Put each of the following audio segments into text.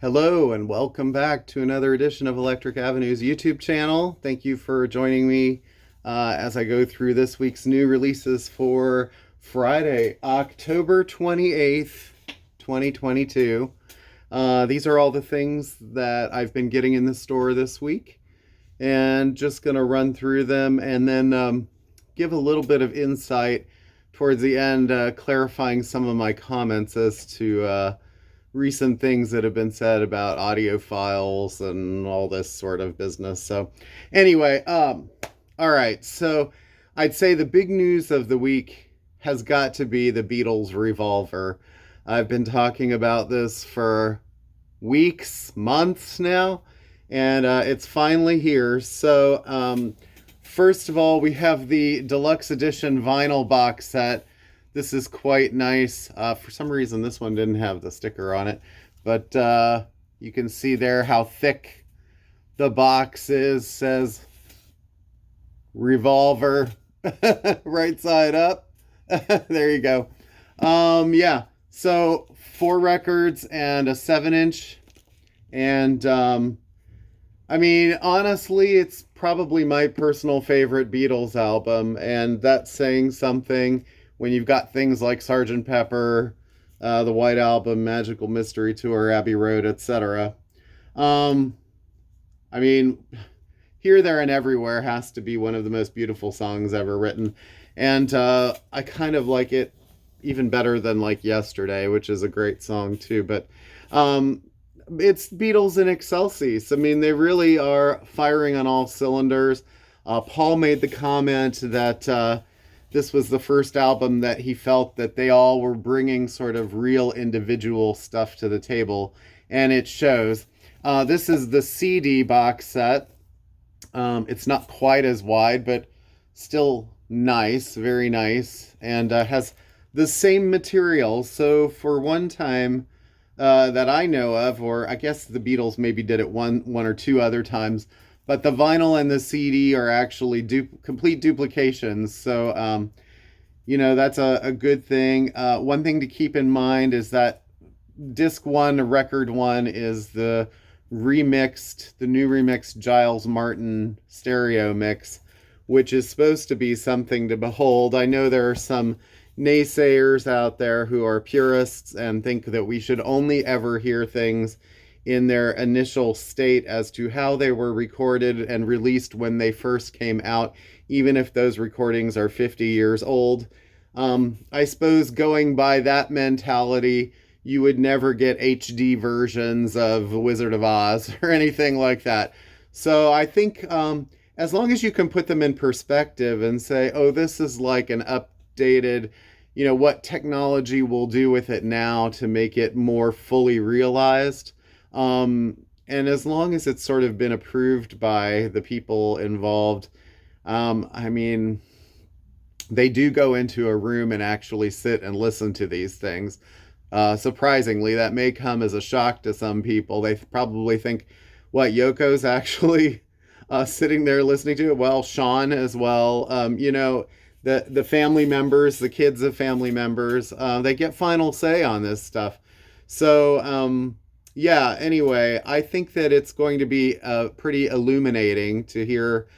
Hello and welcome back to another edition of Electric Avenue's YouTube channel. Thank you for joining me as I go through this week's new releases for Friday, October 28th, 2022. These are all the things that I've been getting in the store this week, and just going to run through them and then give a little bit of insight towards the end, clarifying some of my comments as to recent things that have been said about audio files and all this sort of business. So anyway, all right. So I'd say the big news of the week has got to be the Beatles Revolver. I've been talking about this for weeks, months now, and it's finally here. So first of all, we have the deluxe edition vinyl box set. This is quite nice. For some reason, this one didn't have the sticker on it, but you can see there how thick the box is. Says Revolver, right side up. There you go. Yeah, so 4 records and a 7-inch. And I mean, honestly, it's probably my personal favorite Beatles album, and that's saying something when you've got things like Sgt. Pepper, the White Album, Magical Mystery Tour, Abbey Road, etc. I mean, Here, There, and Everywhere has to be one of the most beautiful songs ever written. And I kind of like it even better than like Yesterday, which is a great song too. But it's Beatles in excelsis. I mean, they really are firing on all cylinders. Paul made the comment that this was the first album that he felt that they all were bringing sort of real individual stuff to the table, and it shows. This is the CD box set. It's not quite as wide, but still nice, very nice, and has the same material. So for one time that I know of, or I guess the Beatles maybe did it one or two other times, but the vinyl and the CD are actually complete duplications. So, that's a good thing. One thing to keep in mind is that disc 1, record 1, is the new remixed Giles Martin stereo mix, which is supposed to be something to behold. I know there are some naysayers out there who are purists and think that we should only ever hear things in their initial state as to how they were recorded and released when they first came out, even if those recordings are 50 years old. I suppose going by that mentality, you would never get HD versions of Wizard of Oz or anything like that. So I think as long as you can put them in perspective and say, oh, this is like an updated, what technology will do with it now to make it more fully realized. And as long as it's sort of been approved by the people involved, I mean, they do go into a room and actually sit and listen to these things. Surprisingly, that may come as a shock to some people. They probably think, what, Yoko's actually sitting there listening to it? Well, Sean as well. The family members, the kids of family members, they get final say on this stuff. So, yeah, anyway, I think that it's going to be pretty illuminating to hear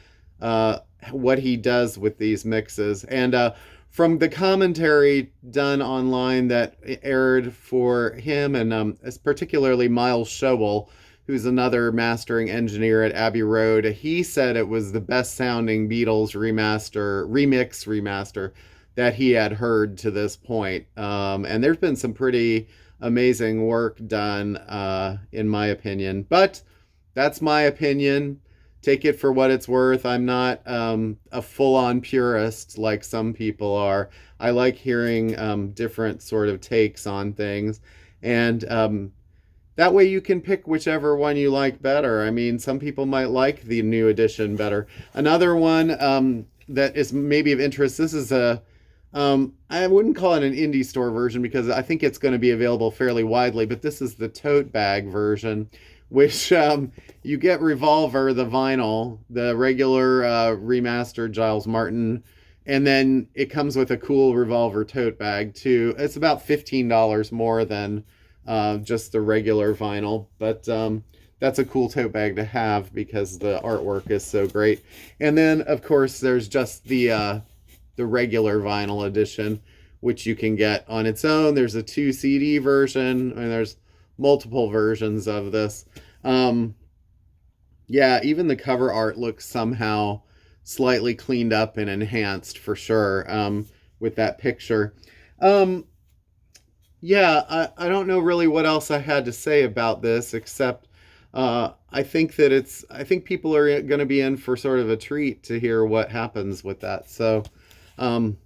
what he does with these mixes. And from the commentary done online that aired for him, and particularly Miles Showell, who's another mastering engineer at Abbey Road, he said it was the best sounding Beatles remaster that he had heard to this point. And there's been some pretty amazing work done, in my opinion. But that's my opinion. Take it for what it's worth. I'm not a full-on purist like some people are. I like hearing different sort of takes on things. And that way you can pick whichever one you like better. I mean, some people might like the new edition better. Another one that is maybe of interest, this is I wouldn't call it an indie store version because I think it's going to be available fairly widely, but this is the tote bag version, which you get Revolver, the vinyl, the regular remastered Giles Martin, and then it comes with a cool Revolver tote bag too. It's about $15 more than just the regular vinyl. But that's a cool tote bag to have because the artwork is so great. And then, of course, there's just the regular vinyl edition, which you can get on its own. There's a 2 CD version, and there's multiple versions of this. Yeah, even the cover art looks somehow slightly cleaned up and enhanced for sure, with that picture. Um, yeah, I don't know really what else I had to say about this except I think that I think people are going to be in for sort of a treat to hear what happens with that. So, um,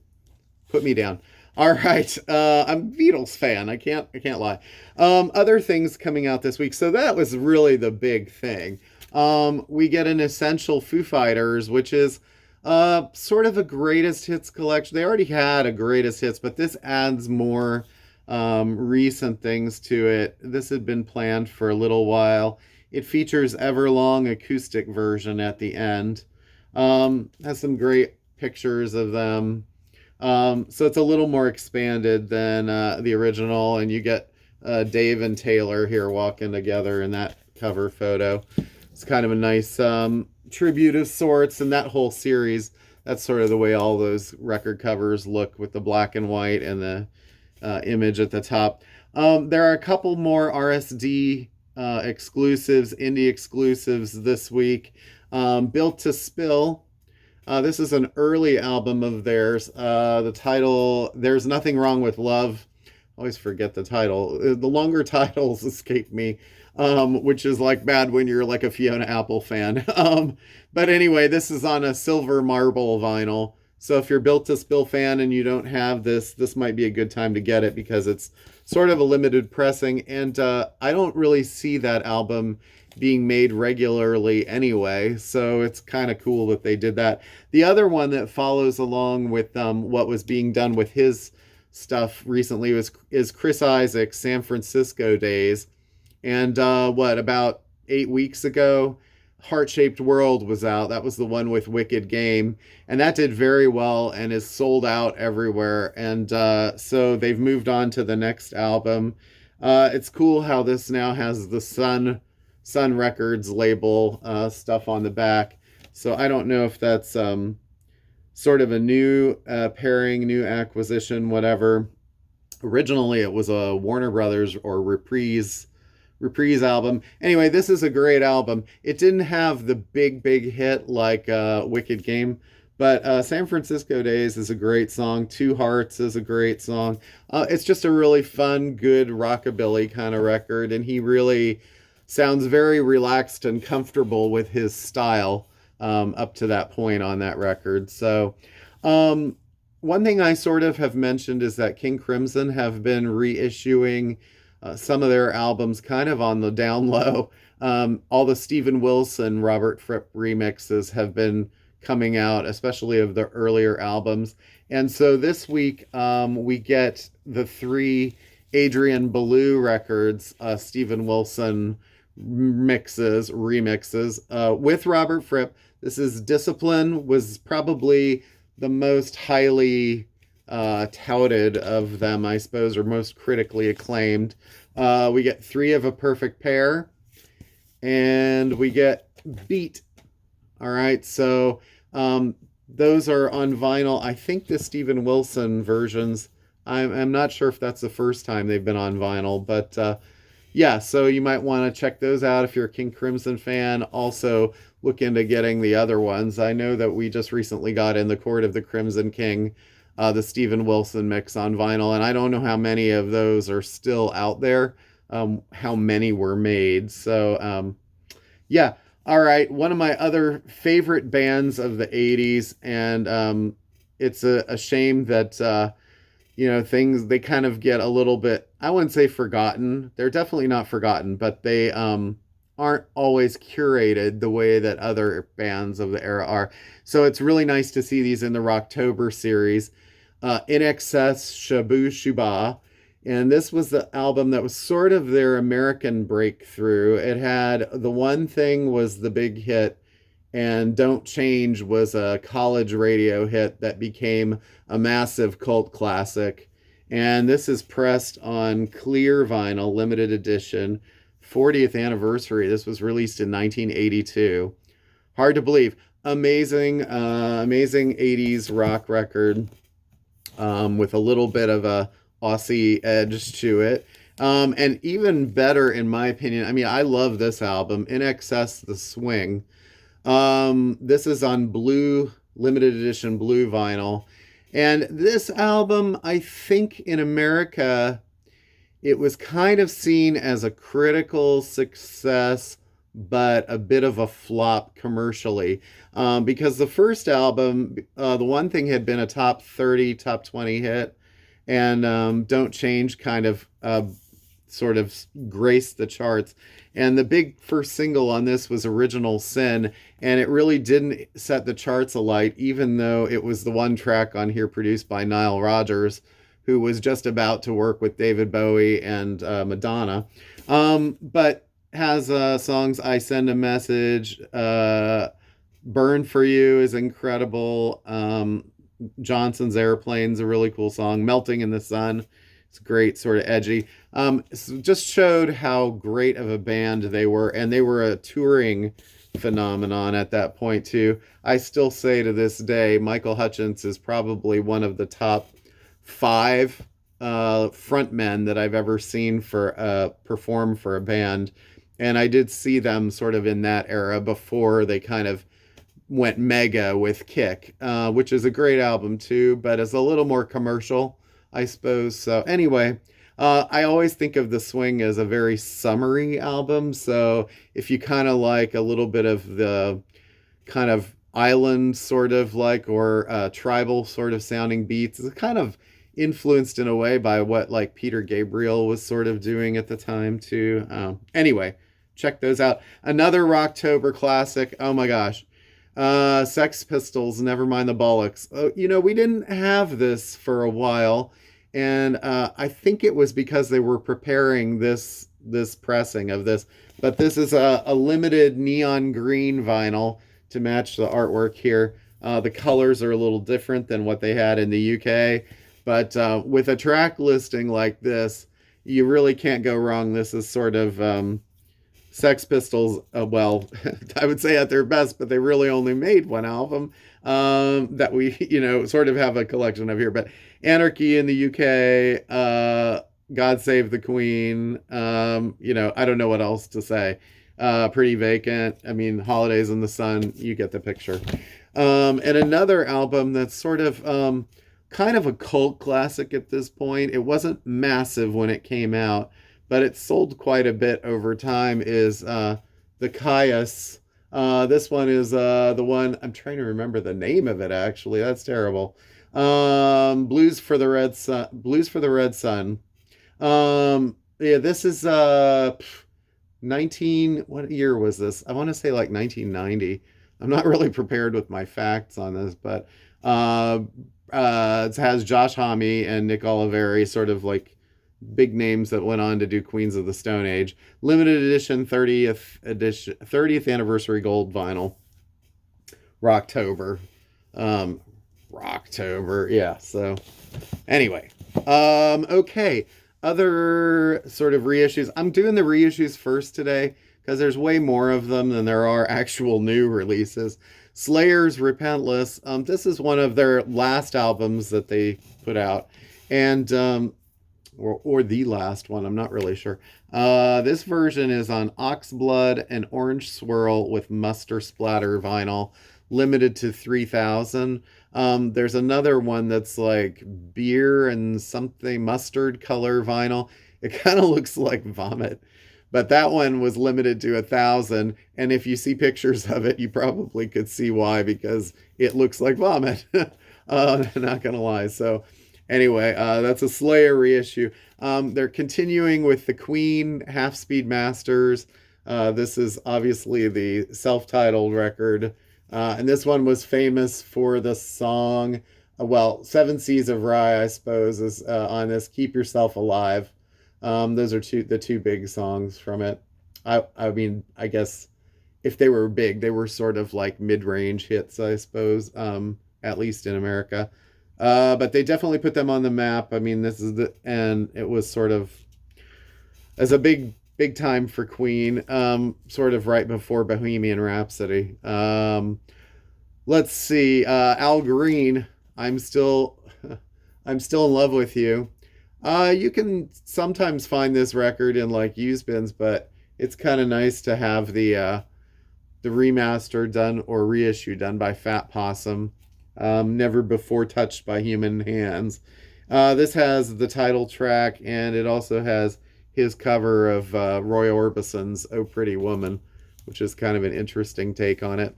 put me down. All right, I'm a Beatles fan. I can't lie. Other things coming out this week. So that was really the big thing. We get an Essential Foo Fighters, which is sort of a greatest hits collection. They already had a greatest hits, but this adds more recent things to it. This had been planned for a little while. It features Everlong acoustic version at the end. Has some great pictures of them. So it's a little more expanded than the original, and you get Dave and Taylor here walking together in that cover photo. It's kind of a nice tribute of sorts, and that whole series, that's sort of the way all those record covers look with the black and white and the image at the top. There are a couple more RSD exclusives, indie exclusives this week. Built to Spill. This is an early album of theirs. The title, There's Nothing Wrong with Love. I always forget the title. The longer titles escape me, which is like bad when you're like a Fiona Apple fan. But anyway, this is on a silver marble vinyl. So if you're Built to Spill fan and you don't have this, this might be a good time to get it because it's sort of a limited pressing. And I don't really see that album being made regularly anyway, so it's kind of cool that they did that. The other one that follows along with what was being done with his stuff recently is Chris Isaak's San Francisco Days. And about 8 weeks ago, Heart-Shaped World was out. That was the one with Wicked Game, and that did very well and is sold out everywhere. And so they've moved on to the next album. It's cool how this now has the Sun Records label stuff on the back. So I don't know if that's sort of a new pairing, new acquisition, whatever. Originally, it was a Warner Brothers or Reprise album. Anyway, this is a great album. It didn't have the big hit like Wicked Game, but San Francisco Days is a great song. Two Hearts is a great song. It's just a really fun, good rockabilly kind of record, and he really sounds very relaxed and comfortable with his style up to that point on that record. So one thing I sort of have mentioned is that King Crimson have been reissuing some of their albums kind of on the down low. All the Steven Wilson, Robert Fripp remixes have been coming out, especially of the earlier albums. And so this week we get the 3 Adrian Belew records, Steven Wilson remixes with Robert Fripp. This is Discipline, was probably the most highly touted of them, I suppose, or most critically acclaimed. We get 3 of a Perfect Pair, and we get Beat. All right, so those are on vinyl. I think the Steven Wilson versions, I'm not sure if that's the first time they've been on vinyl, but yeah, so you might want to check those out if you're a King Crimson fan. Also, look into getting the other ones. I know that we just recently got in the Court of the Crimson King, the Steven Wilson mix on vinyl, and I don't know how many of those are still out there, how many were made. So, yeah. All right, one of my other favorite bands of the 80s, and it's a shame that things, they kind of get a little bit, I wouldn't say forgotten. They're definitely not forgotten, but they aren't always curated the way that other bands of the era are. So it's really nice to see these in the Rocktober series. In Excess, Shabu Shuba. And this was the album that was sort of their American breakthrough. It had The One Thing was the big hit, and Don't Change was a college radio hit that became a massive cult classic. And this is pressed on clear vinyl, limited edition, 40th anniversary. This was released in 1982. Hard to believe. Amazing 80s rock record, with a little bit of a Aussie edge to it. And even better, in my opinion, I mean, I love this album, In Excess the Swing. This is on blue, limited edition blue vinyl. And this album, I think in America, it was kind of seen as a critical success, but a bit of a flop commercially. Because the first album, the one thing had been a top 30, top 20 hit, and Don't Change kind of sort of graced the charts. And the big first single on this was Original Sin, and it really didn't set the charts alight, even though it was the one track on here produced by Nile Rodgers, who was just about to work with David Bowie and Madonna. But has songs I Send a Message, Burn for You is incredible. Johnson's Airplane's a really cool song. Melting in the Sun, it's great, sort of edgy. So just showed how great of a band they were, and they were a touring phenomenon at that point too. I still say to this day, Michael Hutchence is probably one of the top 5 frontmen that I've ever seen for perform for a band. And I did see them sort of in that era before they kind of went mega with Kick, which is a great album too, but is a little more commercial, I suppose. So anyway, I always think of The Swing as a very summery album. So if you kind of like a little bit of the kind of island sort of like, or tribal sort of sounding beats, it's kind of influenced in a way by what like Peter Gabriel was sort of doing at the time too. Anyway, check those out. Another Rocktober classic. Oh my gosh. Sex Pistols, Never Mind the Bollocks. We didn't have this for a while, and I think it was because they were preparing this pressing of this. But this is a limited neon green vinyl to match the artwork here. The colors are a little different than what they had in the UK, but with a track listing like this, you really can't go wrong. This is sort of Sex Pistols, well, I would say at their best, but they really only made one album that we, sort of have a collection of here. But Anarchy in the UK, God Save the Queen, I don't know what else to say. Pretty Vacant, I mean, Holidays in the Sun, you get the picture. And another album that's sort of kind of a cult classic at this point. It wasn't massive when it came out, but it sold quite a bit over time, is the Caius. This one is the one, I'm trying to remember the name of it, actually. That's terrible. Blues for the Red Sun. Yeah, this is 19, what year was this? I want to say like 1990. I'm not really prepared with my facts on this, but it has Josh Homme and Nick Oliveri, sort of like big names that went on to do Queens of the Stone Age. Limited edition, 30th anniversary gold vinyl. Rocktober. Yeah. So anyway, okay. Other sort of reissues. I'm doing the reissues first today because there's way more of them than there are actual new releases. Slayer's Repentless. This is one of their last albums that they put out, and or the last one, I'm not really sure. This version is on Oxblood and Orange Swirl with Muster Splatter vinyl, limited to 3,000. There's another one that's like beer and something mustard color vinyl. It kind of looks like vomit, but that one was limited to 1,000. And if you see pictures of it, you probably could see why, because it looks like vomit. Not gonna lie. So anyway, that's a Slayer reissue. They're continuing with the Queen Half Speed Masters. This is obviously the self-titled record. And this one was famous for the song, Seven Seas of Rye, I suppose, is on this, Keep Yourself Alive. Those are the two big songs from it. I mean, I guess if they were big, they were sort of like mid-range hits, I suppose, at least in America. But they definitely put them on the map. I mean, and it was sort of as a big time for Queen, sort of right before Bohemian Rhapsody. Let's see, Al Green. I'm still, I'm still in love with you. You can sometimes find this record in like used bins, but it's kind of nice to have the remaster done or reissue done by Fat Possum. Never before touched by human hands. This has the title track, and it also has his cover of Roy Orbison's "Oh Pretty Woman," which is kind of an interesting take on it.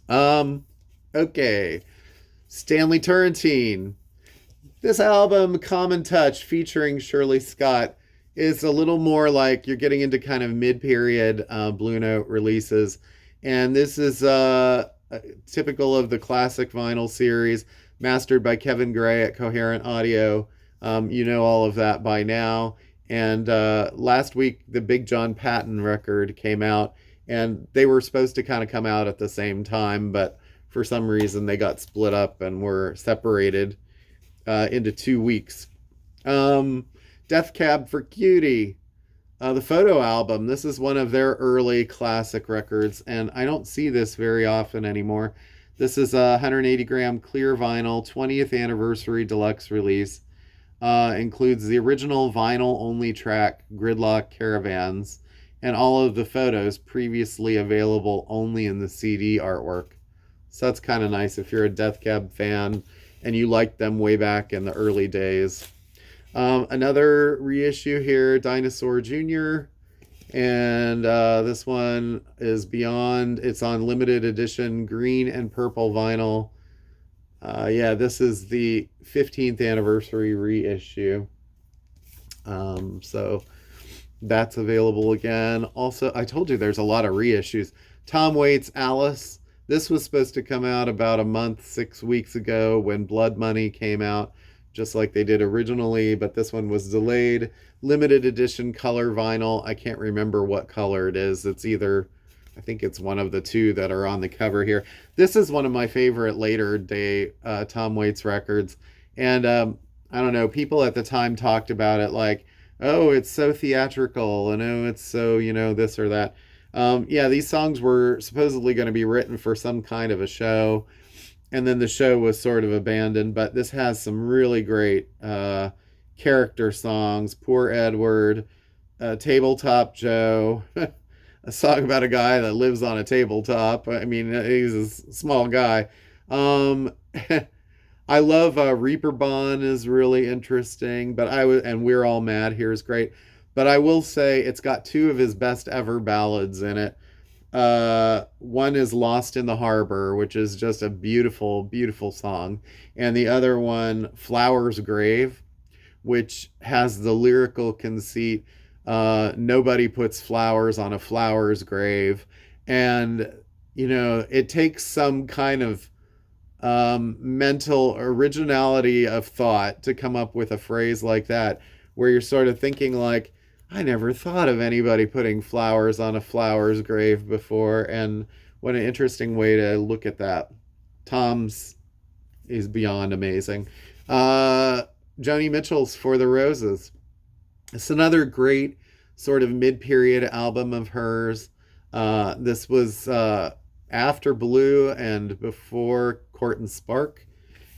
Um, okay, Stanley Turrentine. This album, Common Touch, featuring Shirley Scott, is a little more like you're getting into kind of mid-period Blue Note releases, and this is typical of the classic vinyl series, mastered by Kevin Gray at Coherent Audio. You know all of that by now. And last week, the Big John Patton record came out, and they were supposed to kind of come out at the same time, but for some reason they got split up and were separated into 2 weeks. Death Cab for Cutie, the photo album. This is one of their early classic records, and I don't see this very often anymore. This is a 180 gram clear vinyl 20th anniversary deluxe release. Includes the original vinyl only track Gridlock Caravans and all of the photos previously available only in the CD artwork. So that's kind of nice if you're a Death Cab fan and you liked them way back in the early days. Another reissue here, Dinosaur Jr. And this one is Beyond. It's on limited edition green and purple vinyl. Yeah, this is the 15th anniversary reissue. So that's available again. Also, I told you there's a lot of reissues. Tom Waits' Alice. This was supposed to come out about a month, 6 weeks ago when Blood Money came out, just like they did originally, but this one was delayed. Limited edition color vinyl. I can't remember what color it is. It's either, I think it's one of the two that are on the cover here. This is one of my favorite later day Tom Waits records. And I don't know, people at the time talked about it like, oh, it's so theatrical, and oh, it's so, this or that. Yeah, these songs were supposedly going to be written for some kind of a show, and then the show was sort of abandoned, but this has some really great character songs. Poor Edward, Tabletop Joe, a song about a guy that lives on a tabletop. I mean, he's a small guy. I love Reaper Bond is really interesting, but and We're All Mad here is great. But I will say it's got two of his best ever ballads in it. One is Lost in the Harbor, which is just a beautiful, beautiful song. And the other one, Flower's Grave, which has the lyrical conceit, nobody puts flowers on a flower's grave. And, it takes some kind of mental originality of thought to come up with a phrase like that, where you're sort of thinking like, I never thought of anybody putting flowers on a flower's grave before. And what an interesting way to look at that. Tom's is beyond amazing. Joni Mitchell's For the Roses. It's another great sort of mid-period album of hers. This was after Blue and before Court and Spark.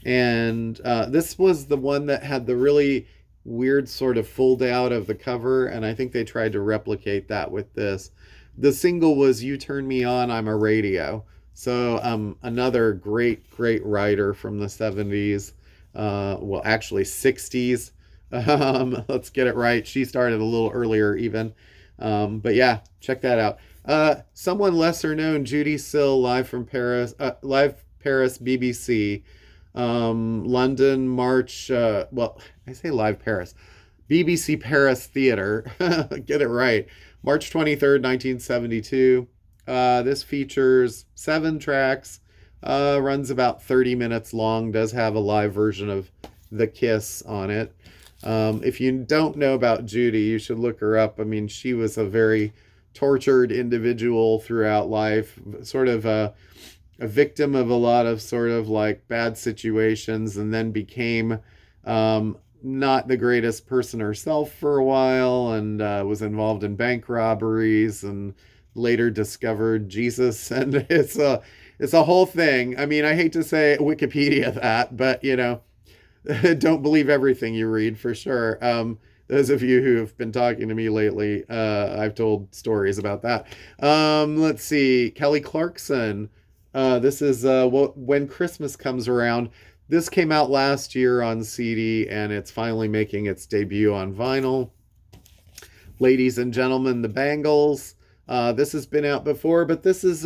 And this was the one that had the really weird sort of fold out of the cover, and I think they tried to replicate that with this. The single was You Turn Me On, I'm a Radio. So another great writer from the 70s, well actually 60s. Let's get it right, she started a little earlier even, but yeah, check that out. Someone lesser known, Judy Sill, live Paris BBC. London, March, well, I say live Paris, BBC Paris Theatre, get it right, March 23rd, 1972. This features 7 tracks, runs about 30 minutes long, does have a live version of The Kiss on it. If you don't know about Judy, you should look her up. I mean, she was a very tortured individual throughout life, sort of a victim of a lot of sort of like bad situations, and then became not the greatest person herself for a while, and was involved in bank robberies, and later discovered Jesus. And it's a whole thing. I mean, I hate to say Wikipedia that, but don't believe everything you read, for sure. Those of you who have been talking to me lately, I've told stories about that. Let's see. Kelly Clarkson. This is When Christmas Comes Around. This came out last year on CD, and it's finally making its debut on vinyl. Ladies and Gentlemen, the Bangles. This has been out before, but this is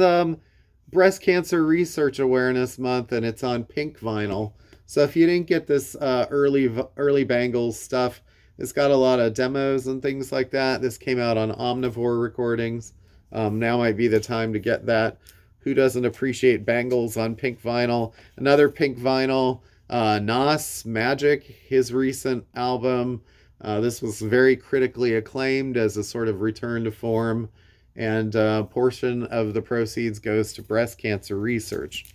Breast Cancer Research Awareness Month, and it's on pink vinyl. So if you didn't get this early Bangles stuff, it's got a lot of demos and things like that. This came out on Omnivore Recordings. Now might be the time to get that. Who doesn't appreciate Bangles on pink vinyl? Another pink vinyl, Nas Magic, his recent album. This was very critically acclaimed as a sort of return to form, and a portion of the proceeds goes to breast cancer research.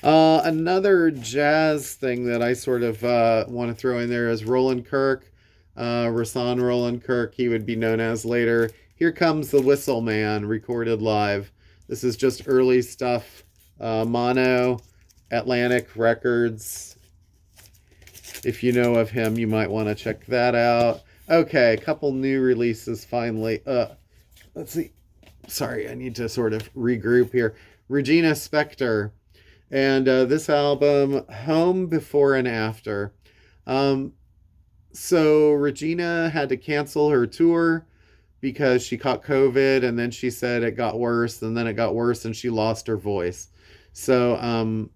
Another jazz thing that I sort of want to throw in there is Roland Kirk, Rahsaan Roland Kirk, he would be known as later. Here Comes the Whistle Man, recorded live. This is just early stuff. Mono, Atlantic Records. If you know of him, you might want to check that out. Okay, a couple new releases finally. Let's see. Sorry, I need to sort of regroup here. Regina Spektor. And this album, Home Before and After. So Regina had to cancel her tour because she caught COVID, and then she said it got worse, and then it got worse, and she lost her voice. So,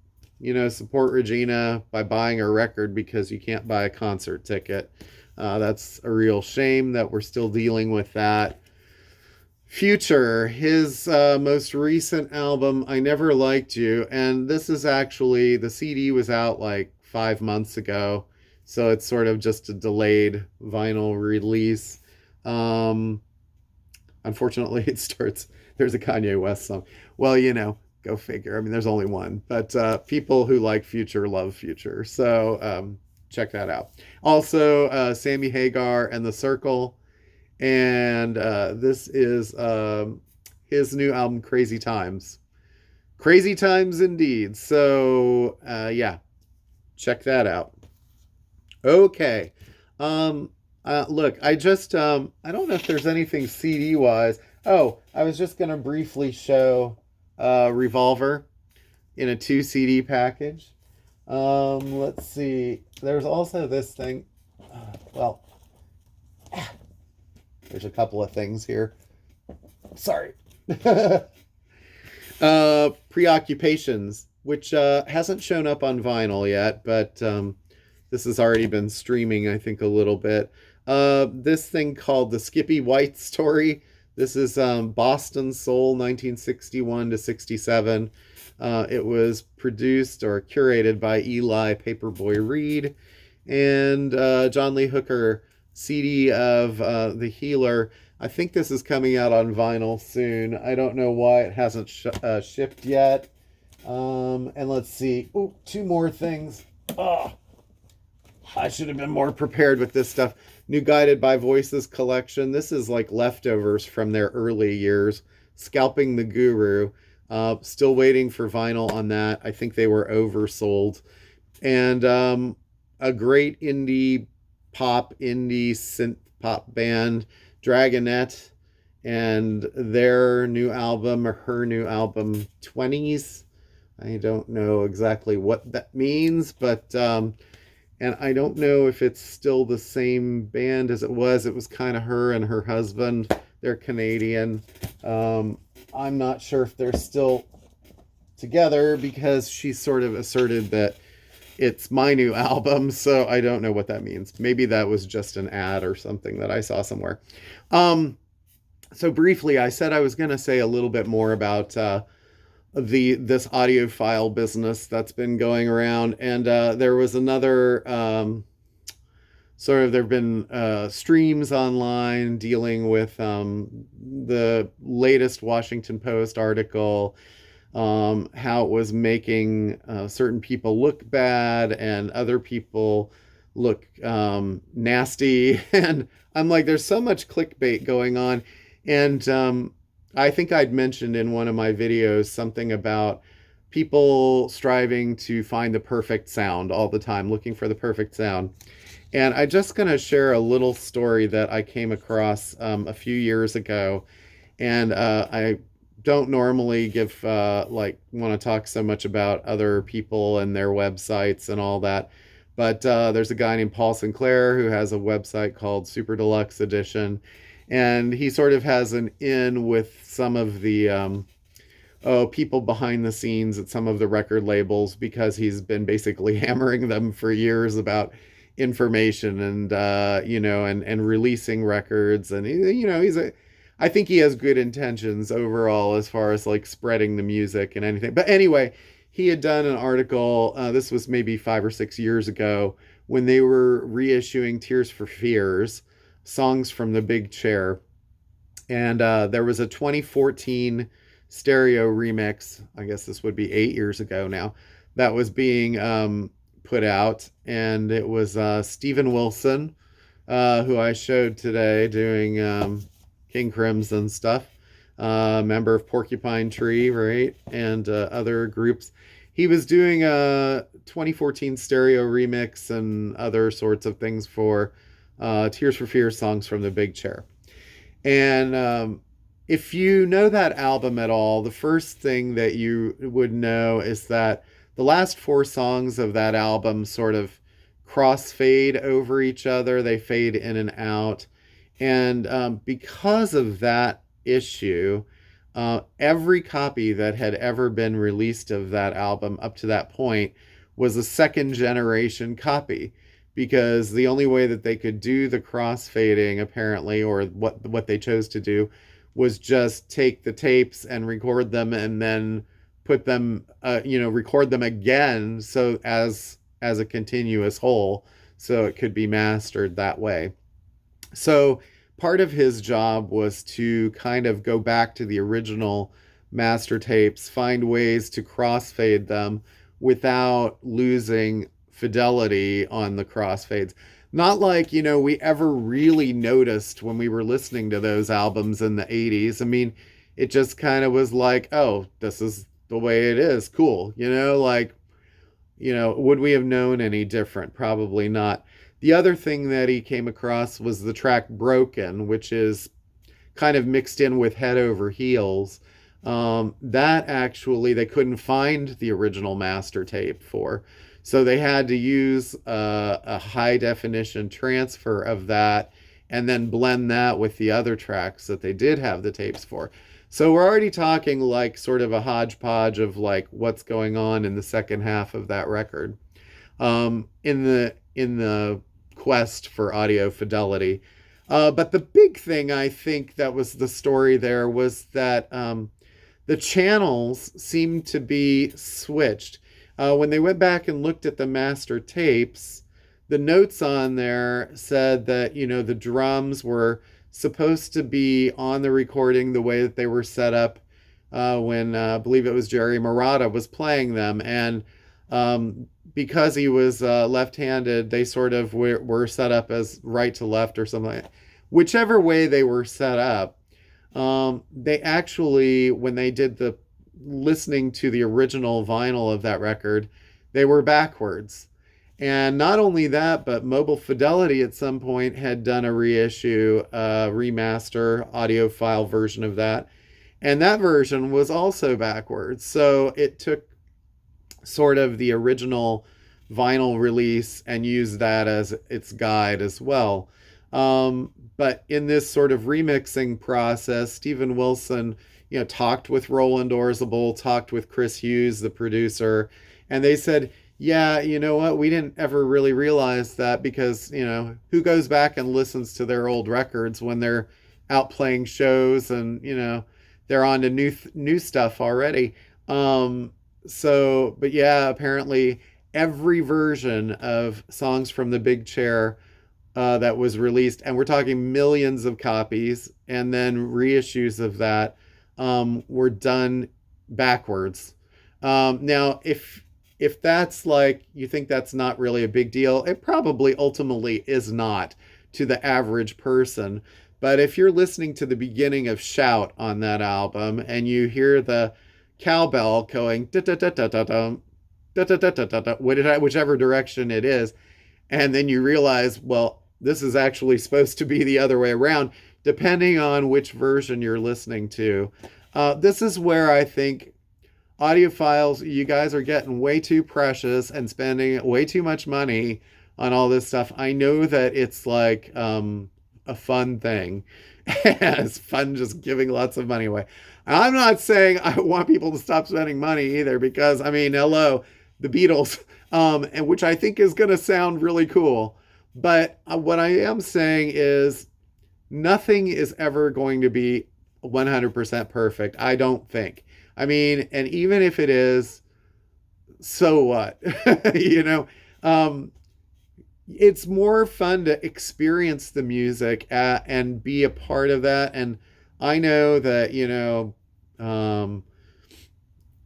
support Regina by buying her record, because you can't buy a concert ticket. That's a real shame that we're still dealing with that. Future, his most recent album, I Never Liked You, and this is actually, the CD was out like 5 months ago, so it's sort of just a delayed vinyl release. Unfortunately, it starts, there's a Kanye West song. Well, go figure. I mean, there's only one. But people who like Future love Future. So check that out. Also, Sammy Hagar and The Circle. And this is his new album, Crazy Times. Crazy Times indeed. So, check that out. Okay. Look, I don't know if there's anything CD-wise. Oh, I was just going to briefly show Revolver in a 2 CD package. Let's see. There's also this thing. There's a couple of things here. Sorry. Preoccupations, which hasn't shown up on vinyl yet, but this has already been streaming, I think, a little bit. This thing called The Skippy White Story. This is Boston Soul, 1961 to 67. It was produced or curated by Eli Paperboy Reed and John Lee Hooker, CD of The Healer. I think this is coming out on vinyl soon. I don't know why it hasn't shipped yet. And let's see. Oh, 2 more things. Oh, I should have been more prepared with this stuff. New Guided by Voices collection. This is like leftovers from their early years. Scalping the Guru. Still waiting for vinyl on that. I think they were oversold. And a great indie synth pop band, Dragonette, and their new album, or her new album, 20s. I don't know exactly what that means, but and I don't know if it's still the same band as it was. It was kind of her and her husband. They're Canadian. I'm not sure if they're still together, because she sort of asserted that it's my new album, so I don't know what that means. Maybe that was just an ad or something that I saw somewhere. So briefly, I said I was going to say a little bit more about this audiophile business that's been going around, and there was another there have been streams online dealing with the latest Washington Post article how it was making certain people look bad and other people look nasty. And I'm like, there's so much clickbait going on. And I think I'd mentioned in one of my videos something about people striving to find the perfect sound all the time, looking for the perfect sound. And I'm just going to share a little story that I came across a few years ago. And I don't normally give, want to talk so much about other people and their websites and all that. But there's a guy named Paul Sinclair who has a website called Super Deluxe Edition. And he sort of has an in with some of the people behind the scenes at some of the record labels, because he's been basically hammering them for years about information and and releasing records. And I think he has good intentions overall as far as like spreading the music and anything. But anyway, he had done an article, this was maybe 5 or 6 years ago, when they were reissuing Tears for Fears, songs from the Big Chair. And there was a 2014 stereo remix. I guess this would be 8 years ago now, that was being put out. And it was Steven Wilson, who I showed today doing King Crimson stuff, member of Porcupine Tree, right? And other groups. He was doing a 2014 stereo remix and other sorts of things for Tears for Fears songs from the Big Chair. And if you know that album at all, the first thing that you would know is that the last 4 songs of that album sort of crossfade over each other. They fade in and out. And because of that issue, every copy that had ever been released of that album up to that point was a second generation copy, because the only way that they could do the crossfading, apparently, or what they chose to do, was just take the tapes and record them and then put them, record them again, so as a continuous whole, so it could be mastered that way. So part of his job was to kind of go back to the original master tapes, find ways to crossfade them without losing fidelity on the crossfades. Not like, we ever really noticed when we were listening to those albums in the 80s. I mean, it just kind of was like, oh, this is the way it is. Cool. Would we have known any different? Probably not. The other thing that he came across was the track Broken, which is kind of mixed in with Head Over Heels. That actually, they couldn't find the original master tape for. So they had to use a high definition transfer of that and then blend that with the other tracks that they did have the tapes for. So we're already talking like sort of a hodgepodge of like what's going on in the second half of that record. In the quest for audio fidelity. But the big thing, I think, that was the story there was that the channels seemed to be switched. When they went back and looked at the master tapes, the notes on there said that, the drums were supposed to be on the recording the way that they were set up when I believe it was Jerry Marotta was playing them. And because he was left-handed, they sort of were set up as right to left or something like that. Whichever way they were set up, they actually, when they did the listening to the original vinyl of that record, they were backwards. And not only that, but Mobile Fidelity at some point had done a reissue, remaster, audiophile version of that. And that version was also backwards. So it took sort of the original vinyl release and used that as its guide as well. But in this sort of remixing process, Steven Wilson, talked with Roland Orzabal, talked with Chris Hughes, the producer, and they said, yeah, you know what? We didn't ever really realize that because, who goes back and listens to their old records when they're out playing shows and, they're on to new stuff already. But yeah, apparently every version of Songs from the Big Chair that was released, and we're talking millions of copies, and then reissues of that were done backwards. Now, if that's like you think that's not really a big deal, it probably ultimately is not to the average person. But if you're listening to the beginning of Shout on that album and you hear the cowbell going da da da da da da da da da da da, whichever direction it is, and then you realize, well, this is actually supposed to be the other way around, depending on which version you're listening to. This is where I think audiophiles, you guys are getting way too precious and spending way too much money on all this stuff. I know that it's like a fun thing. It's fun just giving lots of money away. I'm not saying I want people to stop spending money either, because I mean, hello, the Beatles, and which I think is going to sound really cool. But what I am saying is nothing is ever going to be 100% perfect. I don't think. I mean, and even if it is, so what? you know, um, it's more fun to experience the music and be a part of that. And I know that, um,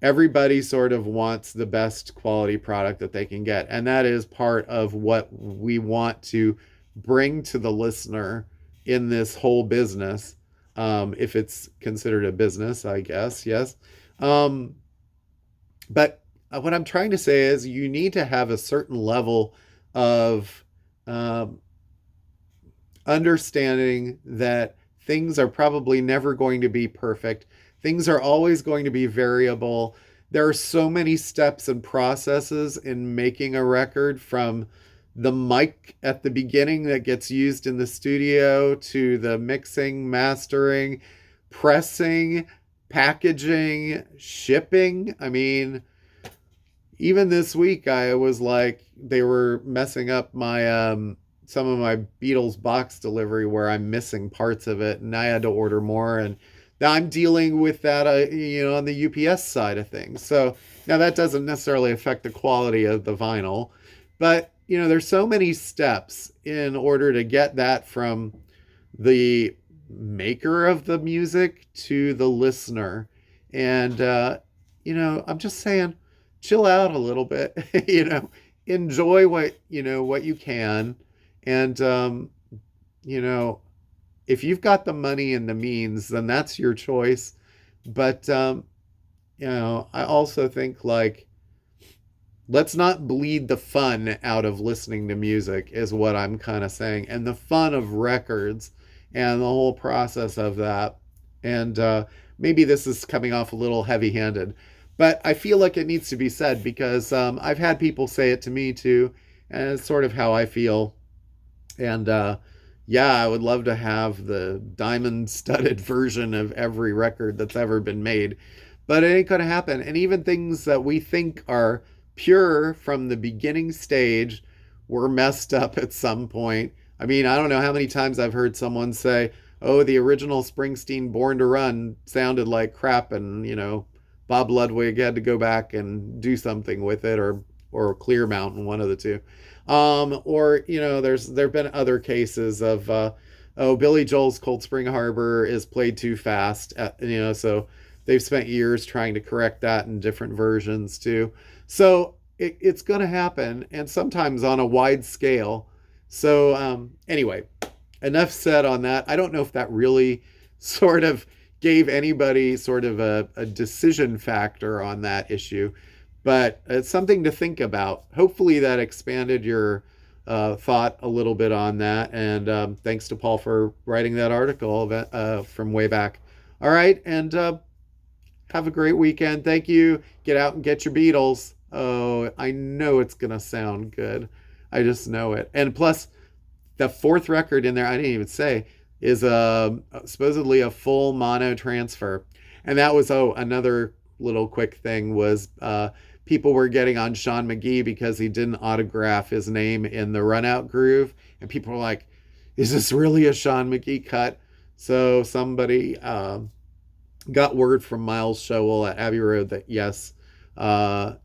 everybody sort of wants the best quality product that they can get. And that is part of what we want to bring to the listener in this whole business. If it's considered a business, I guess, yes. Um, but what I'm trying to say is you need to have a certain level of um, understanding that things are probably never going to be perfect. Things are always going to be variable. There are so many steps and processes in making a record, from the mic at the beginning that gets used in the studio to the mixing, mastering, pressing, packaging, shipping. I mean, even this week I was like, they were messing up my some of my Beatles box delivery where I'm missing parts of it, and I had to order more. And now I'm dealing with that, on the UPS side of things. So now that doesn't necessarily affect the quality of the vinyl, but there's so many steps in order to get that from the maker of the music to the listener. And I'm just saying, chill out a little bit. Enjoy what you can. And if you've got the money and the means, then that's your choice. But I also think, like, let's not bleed the fun out of listening to music, is what I'm kind of saying, and the fun of records and the whole process of that. And maybe this is coming off a little heavy-handed, but I feel like it needs to be said, because I've had people say it to me too, and it's sort of how I feel. And yeah, I would love to have the diamond studded version of every record that's ever been made, but it ain't gonna happen. And even things that we think are pure from the beginning stage were messed up at some point. I mean, I don't know how many times I've heard someone say, oh, the original Springsteen Born to Run sounded like crap, and Bob Ludwig had to go back and do something with it, or Clear Mountain, one of the two. Or there've been other cases of Billy Joel's Cold Spring Harbor is played too fast, so they've spent years trying to correct that in different versions too. So it's going to happen, and sometimes on a wide scale. So anyway, enough said on that. I don't know if that really sort of gave anybody sort of a decision factor on that issue, but it's something to think about. Hopefully that expanded your thought a little bit on that. And thanks to Paul for writing that article from way back. All right, and have a great weekend. Thank you. Get out and get your Beatles. Oh, I know it's going to sound good. I just know it. And plus, the fourth record in there, I didn't even say, is supposedly a full mono transfer. And that was, another little quick thing was people were getting on Sean McGee because he didn't autograph his name in the Run Out groove. And people were like, is this really a Sean McGee cut? So somebody got word from Miles Showell at Abbey Road that yes,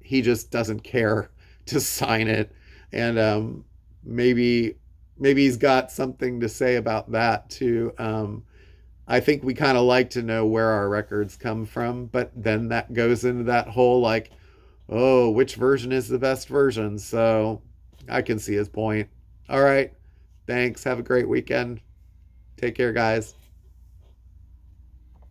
he just doesn't care to sign it. And maybe he's got something to say about that too. I think we kind of like to know where our records come from, but then that goes into that whole like, oh, which version is the best version? So I can see his point. All right. Thanks. Have a great weekend. Take care, guys.